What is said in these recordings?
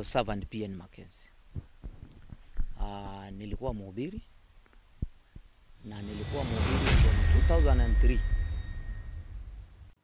Servant PN Mackenzie. Nilikuwa mhubiri na nilikuwa mhubiri from 2003.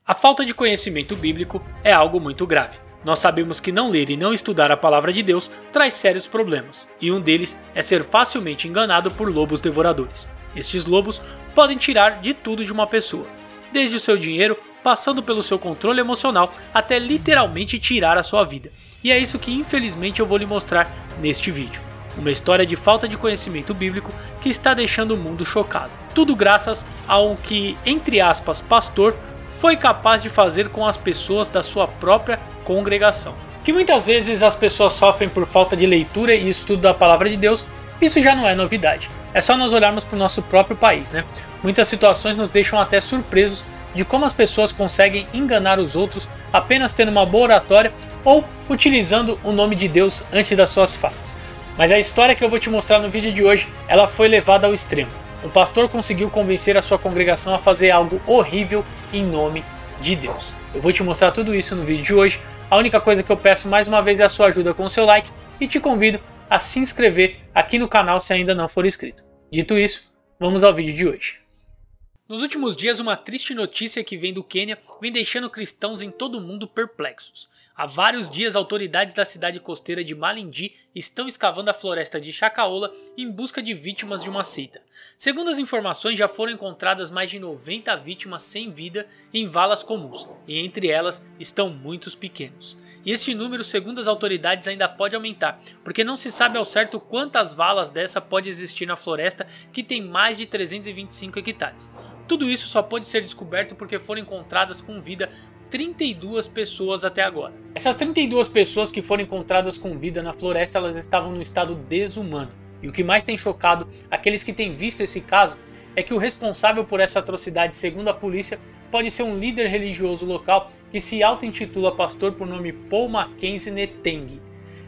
A falta de conhecimento bíblico é algo muito grave. Nós sabemos que não ler e não estudar a palavra de Deus traz sérios problemas, e um deles é ser facilmente enganado por lobos devoradores. Estes lobos podem tirar de tudo de uma pessoa, desde o seu dinheiro, passando pelo seu controle emocional, até literalmente tirar a sua vida. E é isso que infelizmente eu vou lhe mostrar neste vídeo. Uma história de falta de conhecimento bíblico que está deixando o mundo chocado. Tudo graças ao que, entre aspas, pastor foi capaz de fazer com as pessoas da sua própria congregação. Que muitas vezes as pessoas sofrem por falta de leitura e estudo da palavra de Deus, isso já não é novidade. É só nós olharmos para o nosso próprio país, né? Muitas situações nos deixam até surpresos de como as pessoas conseguem enganar os outros apenas tendo uma boa oratória ou utilizando o nome de Deus antes das suas falas. Mas a história que eu vou te mostrar no vídeo de hoje, ela foi levada ao extremo. O pastor conseguiu convencer a sua congregação a fazer algo horrível em nome de Deus. Eu vou te mostrar tudo isso no vídeo de hoje. A única coisa que eu peço mais uma vez é a sua ajuda com o seu like e te convido a se inscrever aqui no canal se ainda não for inscrito. Dito isso, vamos ao vídeo de hoje. Nos últimos dias, uma triste notícia que vem do Quênia vem deixando cristãos em todo o mundo perplexos. Há vários dias, autoridades da cidade costeira de Malindi estão escavando a floresta de Shakahola em busca de vítimas de uma seita. Segundo as informações, já foram encontradas mais de 90 vítimas sem vida em valas comuns, e entre elas estão muitos pequenos. E este número, segundo as autoridades, ainda pode aumentar, porque não se sabe ao certo quantas valas dessa pode existir na floresta, que tem mais de 325 hectares. Tudo isso só pode ser descoberto porque foram encontradas com vida 32 pessoas até agora. Essas 32 pessoas que foram encontradas com vida na floresta, elas estavam no estado desumano. E o que mais tem chocado aqueles que têm visto esse caso é que o responsável por essa atrocidade, segundo a polícia, pode ser um líder religioso local que se auto-intitula pastor por nome Paul Mackenzie Neteng.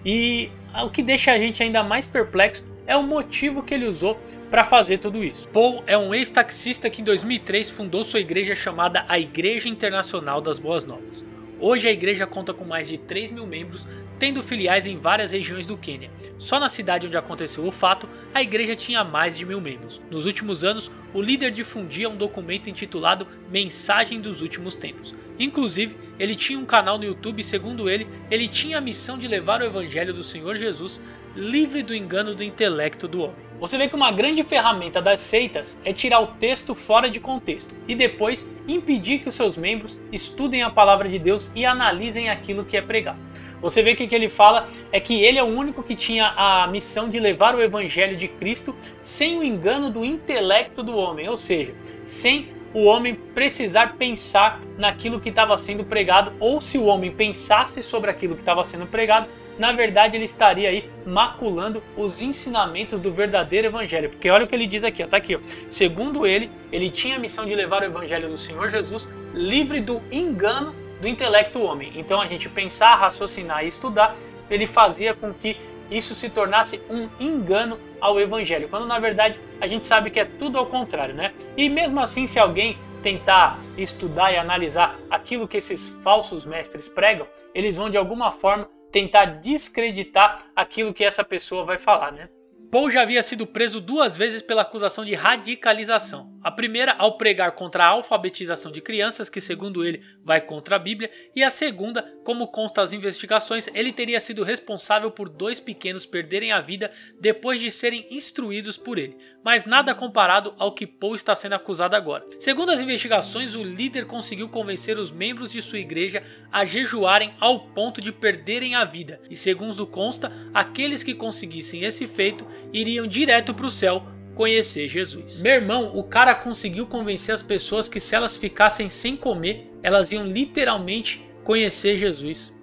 E o que deixa a gente ainda mais perplexo é o motivo que ele usou para fazer tudo isso. Paul é um ex-taxista que em 2003 fundou sua igreja chamada a Igreja Internacional das Boas Novas. Hoje a igreja conta com mais de 3 mil membros, tendo filiais em várias regiões do Quênia. Só na cidade onde aconteceu o fato, a igreja tinha mais de 1000 membros. Nos últimos anos, o líder difundia um documento intitulado Mensagem dos Últimos Tempos. Inclusive, ele tinha um canal no YouTube e, segundo ele tinha a missão de levar o evangelho do Senhor Jesus livre do engano do intelecto do homem. Você vê que uma grande ferramenta das seitas é tirar o texto fora de contexto e depois impedir que os seus membros estudem a palavra de Deus e analisem aquilo que é pregado. Você vê que o que ele fala é que ele é o único que tinha a missão de levar o evangelho de Cristo sem o engano do intelecto do homem, ou seja, sem o homem precisar pensar naquilo que estava sendo pregado, ou se o homem pensasse sobre aquilo que estava sendo pregado, na verdade ele estaria aí maculando os ensinamentos do verdadeiro evangelho. Porque olha o que ele diz aqui, ó, tá aqui, ó. Segundo ele tinha a missão de levar o evangelho do Senhor Jesus livre do engano do intelecto do homem. Então a gente pensar, raciocinar e estudar, ele fazia com que isso se tornasse um engano ao evangelho, quando na verdade a gente sabe que é tudo ao contrário, né? E mesmo assim, se alguém tentar estudar e analisar aquilo que esses falsos mestres pregam, eles vão de alguma forma tentar descreditar aquilo que essa pessoa vai falar, né? Paul já havia sido preso 2 vezes pela acusação de radicalização. A primeira ao pregar contra a alfabetização de crianças, que segundo ele vai contra a Bíblia, e a segunda, como consta as investigações, ele teria sido responsável por 2 pequenos perderem a vida depois de serem instruídos por ele, mas nada comparado ao que Paul está sendo acusado agora. Segundo as investigações, o líder conseguiu convencer os membros de sua igreja a jejuarem ao ponto de perderem a vida, e segundo consta, aqueles que conseguissem esse feito iriam direto para o céu conhecer Jesus. Meu irmão, o cara conseguiu convencer as pessoas que se elas ficassem sem comer, elas iam literalmente conhecer Jesus.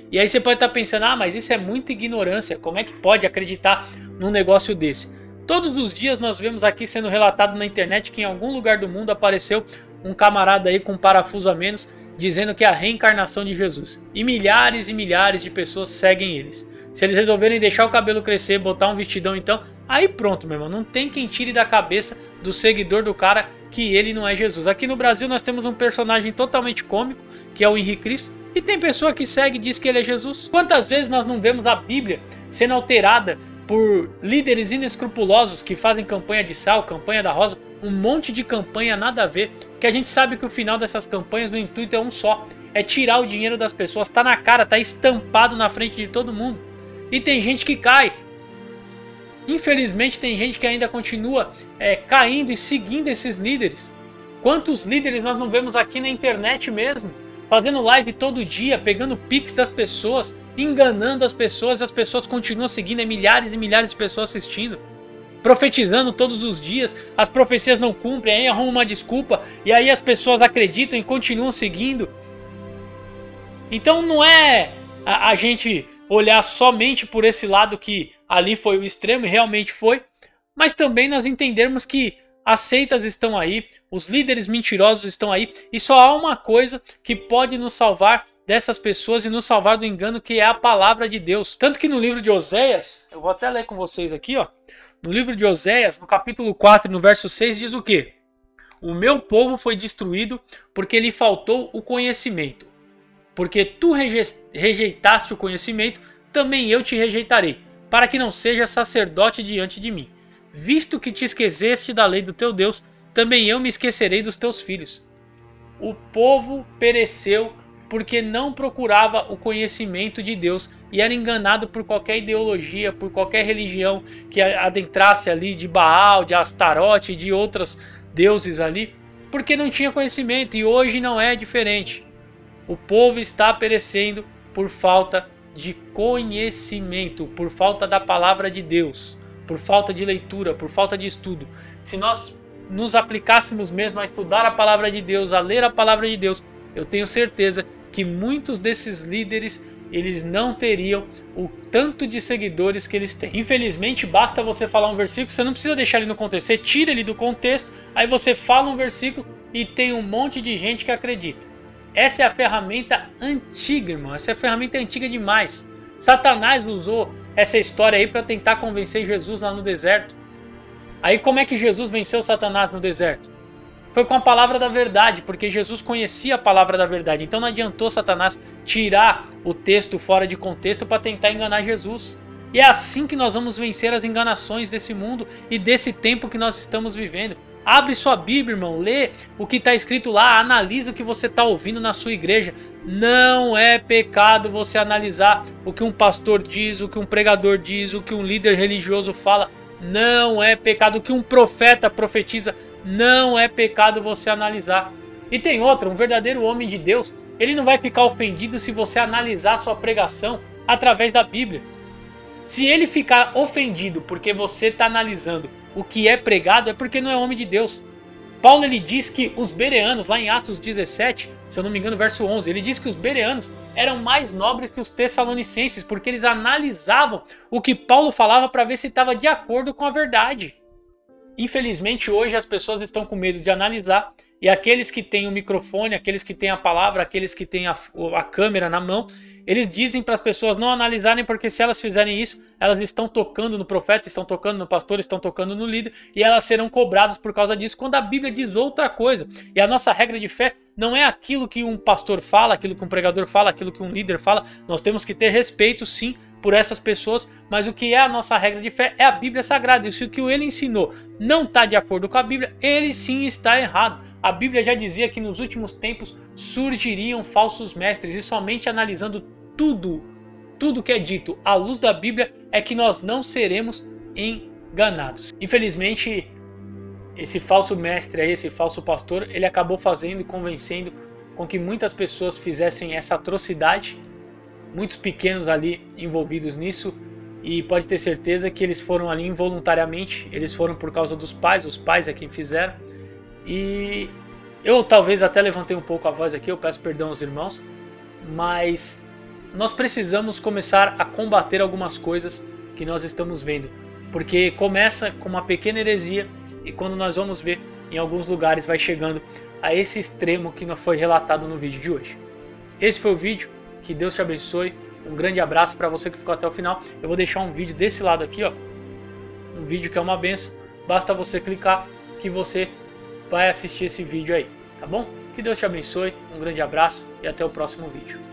E aí você pode estar pensando, mas isso é muita ignorância, como é que pode acreditar num negócio desse? Todos os dias nós vemos aqui sendo relatado na internet que em algum lugar do mundo apareceu um camarada aí com um parafuso a menos dizendo que é a reencarnação de Jesus. E milhares de pessoas seguem eles. Se eles resolverem deixar o cabelo crescer, botar um vestidão então, aí pronto, meu irmão, não tem quem tire da cabeça do seguidor do cara que ele não é Jesus. Aqui no Brasil nós temos um personagem totalmente cômico, que é o Henrique Cristo, E tem pessoa que segue e diz que ele é Jesus. Quantas vezes nós não vemos a Bíblia sendo alterada por líderes inescrupulosos que fazem campanha de sal, campanha da rosa, um monte de campanha nada a ver, que a gente sabe que o final dessas campanhas, no intuito é um só, é tirar o dinheiro das pessoas, tá na cara, tá estampado na frente de todo mundo. E tem gente que cai. Infelizmente tem gente que ainda continua caindo e seguindo esses líderes. Quantos líderes nós não vemos aqui na internet mesmo, fazendo live todo dia, pegando pix das pessoas, enganando as pessoas continuam seguindo, milhares e milhares de pessoas assistindo, profetizando todos os dias, as profecias não cumprem, aí arrumam uma desculpa, e aí as pessoas acreditam e continuam seguindo. Então não é a gente olhar somente por esse lado que ali foi o extremo, e realmente foi, mas também nós entendermos que as seitas estão aí, os líderes mentirosos estão aí, e só há uma coisa que pode nos salvar dessas pessoas e nos salvar do engano, que é a palavra de Deus. Tanto que no livro de Oséias, eu vou até ler com vocês aqui, ó. No livro de Oséias, no capítulo 4, no verso 6, diz o quê? O meu povo foi destruído porque lhe faltou o conhecimento. Porque tu rejeitaste o conhecimento, também eu te rejeitarei, para que não sejas sacerdote diante de mim. Visto que te esqueceste da lei do teu Deus, também eu me esquecerei dos teus filhos. O povo pereceu porque não procurava o conhecimento de Deus e era enganado por qualquer ideologia, por qualquer religião que adentrasse ali de Baal, de Astarote e de outros deuses ali, porque não tinha conhecimento, e hoje não é diferente. O povo está perecendo por falta de conhecimento, por falta da palavra de Deus, por falta de leitura, por falta de estudo. Se nós nos aplicássemos mesmo a estudar a palavra de Deus, a ler a palavra de Deus, eu tenho certeza que muitos desses líderes, eles não teriam o tanto de seguidores que eles têm. Infelizmente, basta você falar um versículo, você não precisa deixar ele no contexto, você tira ele do contexto, aí você fala um versículo e tem um monte de gente que acredita. Essa é a ferramenta antiga, irmão, essa é a ferramenta antiga demais. Satanás usou essa história aí para tentar convencer Jesus lá no deserto. Aí como é que Jesus venceu Satanás no deserto? Foi com a palavra da verdade, porque Jesus conhecia a palavra da verdade. Então não adiantou Satanás tirar o texto fora de contexto para tentar enganar Jesus. E é assim que nós vamos vencer as enganações desse mundo e desse tempo que nós estamos vivendo. Abre sua Bíblia, irmão, lê o que está escrito lá, analisa o que você está ouvindo na sua igreja. Não é pecado você analisar o que um pastor diz, o que um pregador diz, o que um líder religioso fala. Não é pecado o que um profeta profetiza. Não é pecado você analisar. E tem outra, um verdadeiro homem de Deus, ele não vai ficar ofendido se você analisar sua pregação através da Bíblia. Se ele ficar ofendido porque você está analisando o que é pregado, é porque não é homem de Deus. Paulo ele diz que os bereanos, lá em Atos 17, se eu não me engano, verso 11, ele diz que os bereanos eram mais nobres que os tessalonicenses, porque eles analisavam o que Paulo falava para ver se estava de acordo com a verdade. Infelizmente hoje as pessoas estão com medo de analisar, e aqueles que têm o microfone, aqueles que têm a palavra, aqueles que têm a câmera na mão, eles dizem para as pessoas não analisarem, porque se elas fizerem isso, elas estão tocando no profeta, estão tocando no pastor, estão tocando no líder, e elas serão cobradas por causa disso, quando a Bíblia diz outra coisa. E a nossa regra de fé não é aquilo que um pastor fala, aquilo que um pregador fala, aquilo que um líder fala. Nós temos que ter respeito sim por essas pessoas, mas o que é a nossa regra de fé é a Bíblia Sagrada. E se o que ele ensinou não está de acordo com a Bíblia, ele sim está errado. A Bíblia já dizia que nos últimos tempos surgiriam falsos mestres, e somente analisando tudo que é dito à luz da Bíblia é que nós não seremos enganados. Infelizmente, esse falso mestre aí, esse falso pastor, ele acabou fazendo e convencendo com que muitas pessoas fizessem essa atrocidade, muitos pequenos ali envolvidos nisso, e pode ter certeza que eles foram ali involuntariamente, eles foram por causa dos pais, os pais é quem fizeram. E eu talvez até levantei um pouco a voz aqui, eu peço perdão aos irmãos, mas nós precisamos começar a combater algumas coisas que nós estamos vendo, porque começa com uma pequena heresia e quando nós vamos ver, em alguns lugares vai chegando a esse extremo que não foi relatado no vídeo de hoje. Esse foi o vídeo, que Deus te abençoe, um grande abraço para você que ficou até o final. Eu vou deixar um vídeo desse lado aqui, ó, um vídeo que é uma benção, basta você clicar que você vai assistir esse vídeo aí, tá bom? Que Deus te abençoe, um grande abraço e até o próximo vídeo.